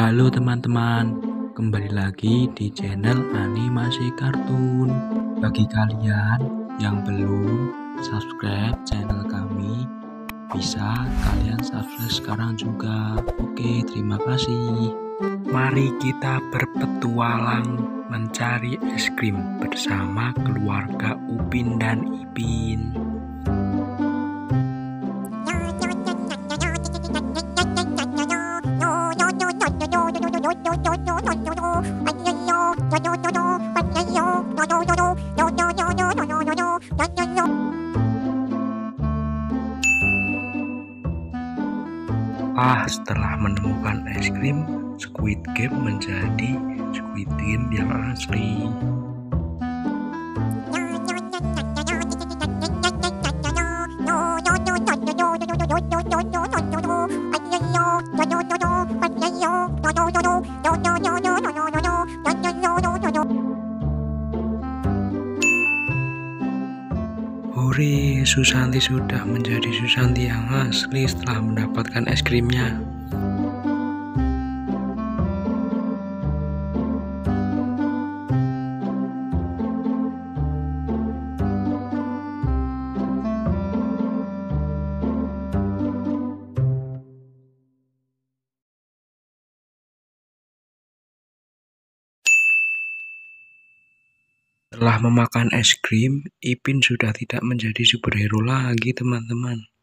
Halo teman-teman, kembali lagi di channel animasi kartun. Bagi kalian yang belum subscribe channel kami, bisa kalian subscribe sekarang juga. Oke, terima kasih. Mari kita berpetualang mencari es krim bersama keluarga Upin dan Ipin. Setelah menemukan es krim, Squid Game menjadi Squid Game yang asli. Hore, Susanti sudah menjadi Susanti yang asli setelah mendapatkan es krimnya. Setelah memakan es krim, Ipin sudah tidak menjadi superhero lagi, teman-teman.